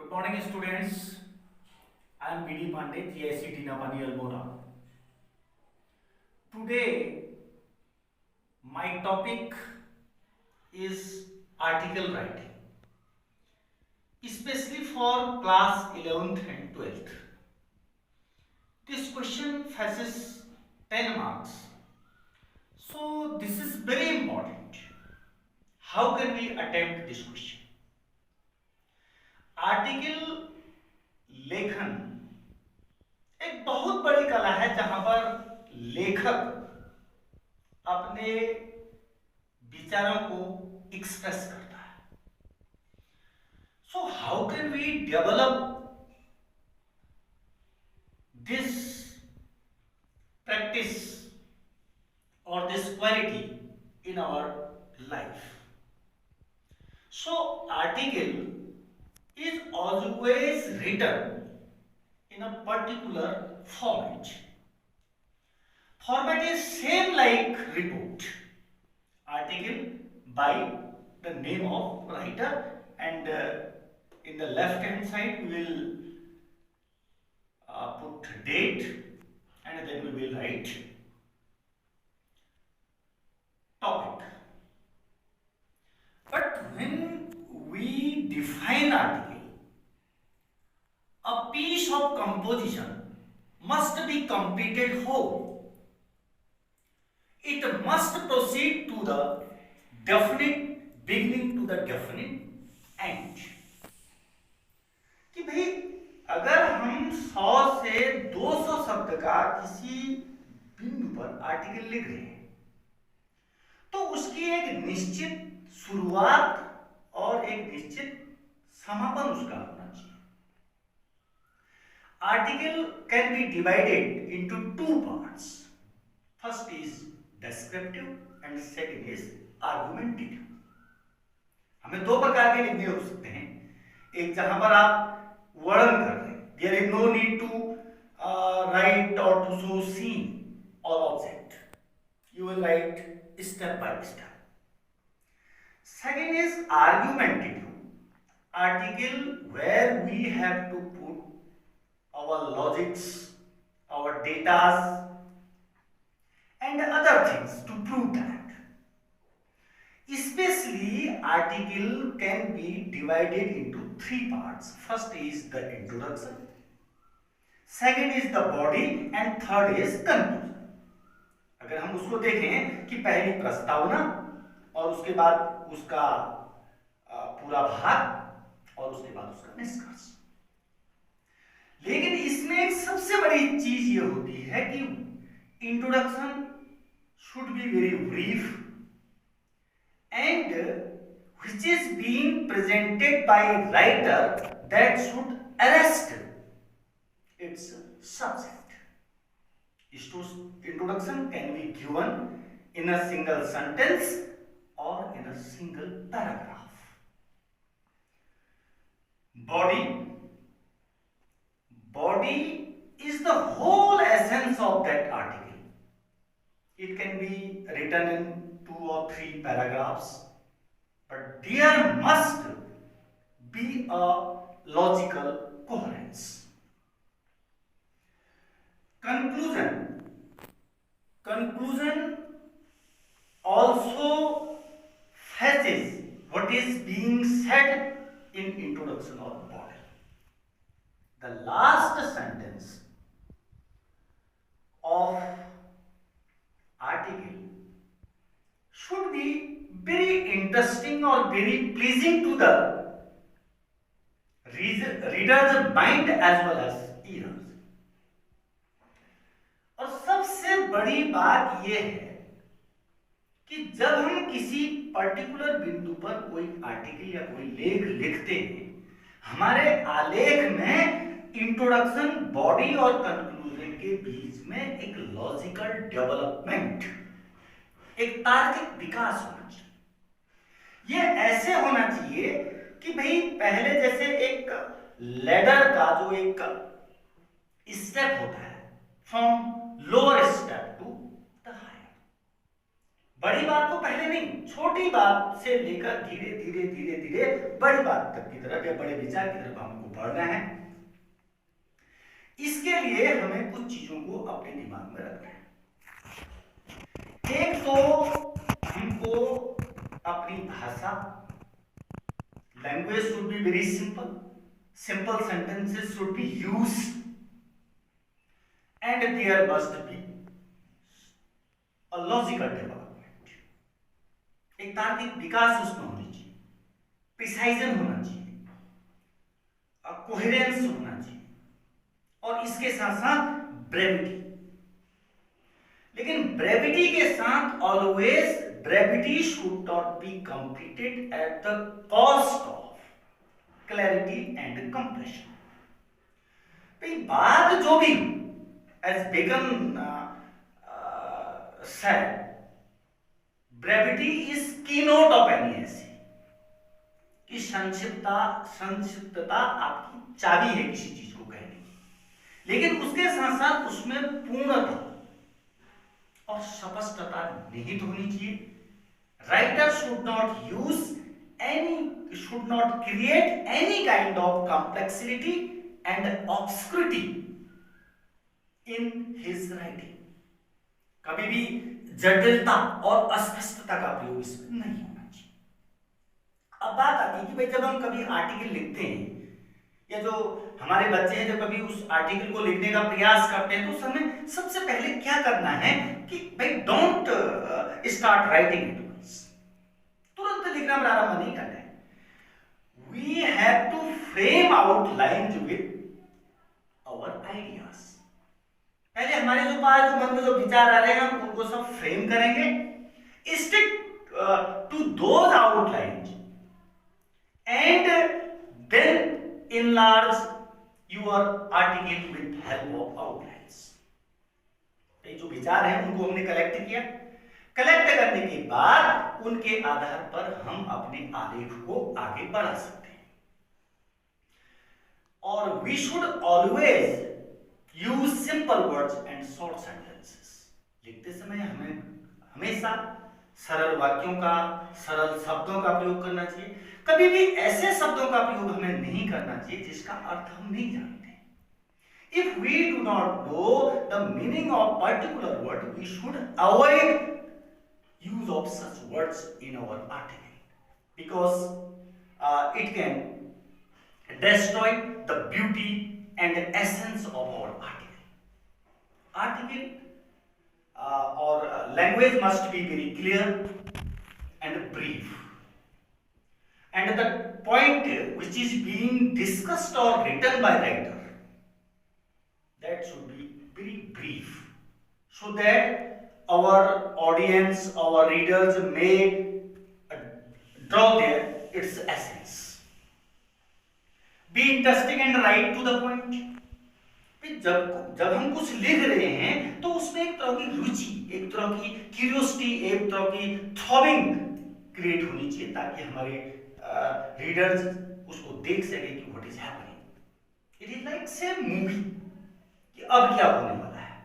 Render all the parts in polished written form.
Good morning, students. I am BD Pandey, GIC Dinapani Almora. Today, my topic is article writing, especially for class 11th and 12th. This question faces 10 marks. So, this is very important. How can we attempt this question? Article लेखन एक बहुत बड़ी कला है जहां पर लेखक अपने विचारों को एक्सप्रेस करता है. So how can we develop this practice और this quality in our life? So article is always written in a particular format. Format is same like report. Article by the name of writer, and in the left hand side we will put date, and then we will write topic. But when we define article, a piece of composition must be completed whole. It must proceed to the definite beginning to the definite end. कि भाई अगर हम 100 से 200 शब्द का किसी बिंदु पर आर्टिकल लिख रहे हैं तो उसकी एक निश्चित शुरुआत और एक निश्चित समापन उसका होना चाहिए. Article can be divided into two parts. First is descriptive and second is argumentative. हमें दो प्रकार के लिखने हो सकते हैं. एक जहां पर आप वर्णन कर रहे हैं, there is no need to write or to show scene or object. You will write step by step. Second is argumentative article, where we have to put our logics, our datas, and other things to prove that. Especially article can be divided into three parts. First is the introduction, second is the body, and third is conclusion. अगर हम उसको देखें कि पहली प्रस्तावना और उसके बाद उसका पूरा भाग और उसके बाद उसका निष्कर्ष. लेकिन इसमें एक सबसे बड़ी चीज ये होती है कि introduction should be very brief and which is being presented by writer that should arrest it's subject. Introduction can be given in a single sentence or in a single paragraph. Body is the whole essence of that article. It can be written in 2 or 3 paragraphs, but there must be a logical coherence. Conclusion also fetches what is being said in introduction or body. The last sentence of article should be very interesting or very pleasing to the reader's mind as well as ears. और सबसे बड़ी बात यह है कि जब हम किसी पर्टिकुलर बिंदु पर कोई आर्टिकल या कोई लेख लिखते हैं, हमारे आलेख में इंट्रोडक्शन, बॉडी और कंक्लूजन के बीच में एक लॉजिकल डेवलपमेंट, एक तार्किक विकास होना चाहिए. यह ऐसे होना चाहिए कि भाई पहले जैसे एक लैडर का जो एक स्टेप होता है, from lower step to the higher. बड़ी बात को पहले नहीं, छोटी बात से लेकर धीरे धीरे धीरे धीरे बड़ी बात तक की तरफ या बड़े विचार की तरफ हमको पढ़ना है। इसके लिए हमें कुछ चीजों को अपने दिमाग में रखना है। एक तो हमको अपनी भाषा, language should be very simple, simple sentences should be used and there must be a logical development. एक तार्किक विकास उसमें होनी चाहिए, प्रिसाइजन होना चाहिए, कोहेरेंस होना चाहिए, और इसके साथ साथ ब्रेविटी। लेकिन ब्रेविटी के साथ always brevity should not be completed at the cost of clarity and compression. बात जो भी as Bacon said, brevity is keynote of any essay, कि संक्षिप्तता आपकी चाबी है किसी चीज को कहने की। लेकिन उसके साथ साथ उसमें पूर्णता और स्पष्टता निहित होनी चाहिए। Writer should not create any kind of complexity and obscurity in his writing। कभी भी जटिलता और अस्पष्टता का प्रयोग इसमें नहीं होना चाहिए। अब बात आती है कि भाई जब हम कभी आर्टिकल लिखते हैं, या जो हमारे बच्चे हैं जो कभी उस आर्टिकल को लिखने का प्रयास करते हैं, तो हमें सबसे पहले क्या करना है कि भाई don't start writing it once, तुरंत लिखना प्रारंभ नहीं करना है। We have to frame outlines with our ideas. पहले हमारे जो पास जो मन में जो विचार आ रहे हैं हम उनको सब फ्रेम करेंगे। Stick to those outlines and then enlarge your article with help of outlines. ये जो विचार हैं उनको हमने कलेक्ट किया। कलेक्ट करने के बाद उनके आधार पर हम अपने आलेख को आगे बढ़ा सकते हैं। और we should always use simple words and short sentences. लिखते समय हमें हमेशा सरल वाक्यों का, सरल शब्दों का प्रयोग करना चाहिए। कभी भी ऐसे शब्दों का प्रयोग हमें नहीं करना चाहिए जिसका अर्थ हम नहीं जानते। If we do not know the meaning of particular word, we should avoid use of such words in our article, because it can destroy the beauty and the essence of our article. Or language must be very clear and brief, and the point which is being discussed or written by writer, that should be very brief, so that our audience, our readers may draw their its essence. Be interesting and write to the point. जब हम कुछ लिख रहे हैं तो उसमें एक तरह की रुचि, एक तरह की क्यूरियोसिटी, एक तरह की थ्रॉबिंग क्रिएट होनी चाहिए, ताकि हमारे रीडर्स उसको देख सके कि what is happening. It is like same movie, कि अब क्या होने वाला है।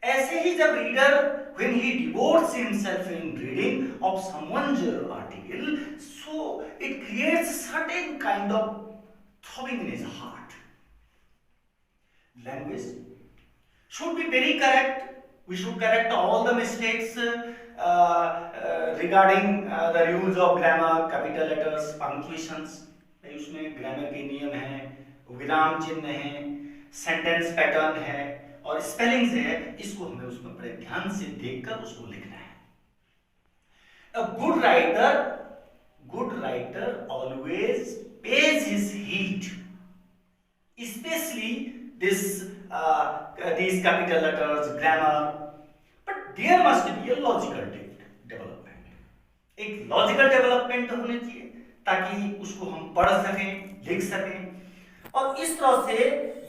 ऐसे ही जब reader when he devotes himself in reading of someone's article, so it creates certain kind of throbbing in his heart. Language should be very correct. We should correct all the mistakes regarding the rules of grammar, capital letters, punctuations. उसमें grammar के नियम हैं, विराम चिन्ह हैं, sentence pattern है और spellings है। इसको हमें उसमें बड़े ध्यान से देखकर उसको लिखना है। A good writer always pays his heed, especially these capital letters, grammar, but there must be a logical development. एक लॉजिकल डेवलपमेंट होनी चाहिए ताकि उसको हम पढ़ सकें, लिख सकें, और इस तरह से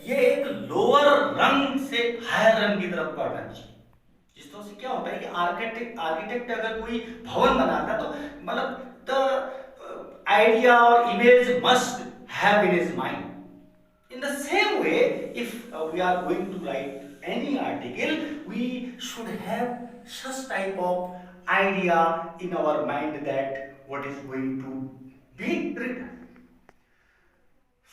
ये एक लोअर रंग से हायर रंग की तरफ बढ़ना चाहिए। जिस तरह से क्या होता है कि आर्किटेक्ट अगर कोई भवन बनाता तो मतलब द आइडिया और image must have in his mind. In the same way, if we are going to write any article, we should have such type of idea in our mind that what is going to be written.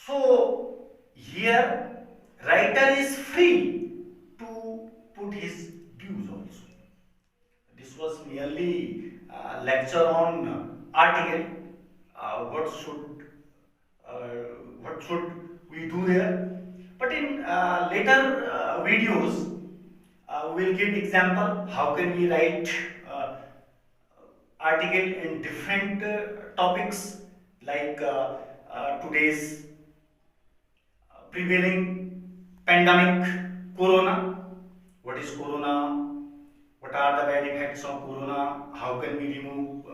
So here writer is free to put his views also. This was merely lecture on article. Uh, what should what should we do there? But in later videos, we will give example how can we write article in different topics like today's prevailing pandemic corona. What is corona? What are the bad effects of corona? How can we remove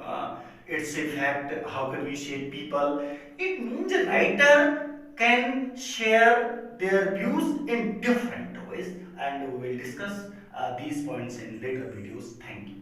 its effect? How can we save people? It means a writer can share their views in different ways, and we will discuss these points in later videos. Thank you.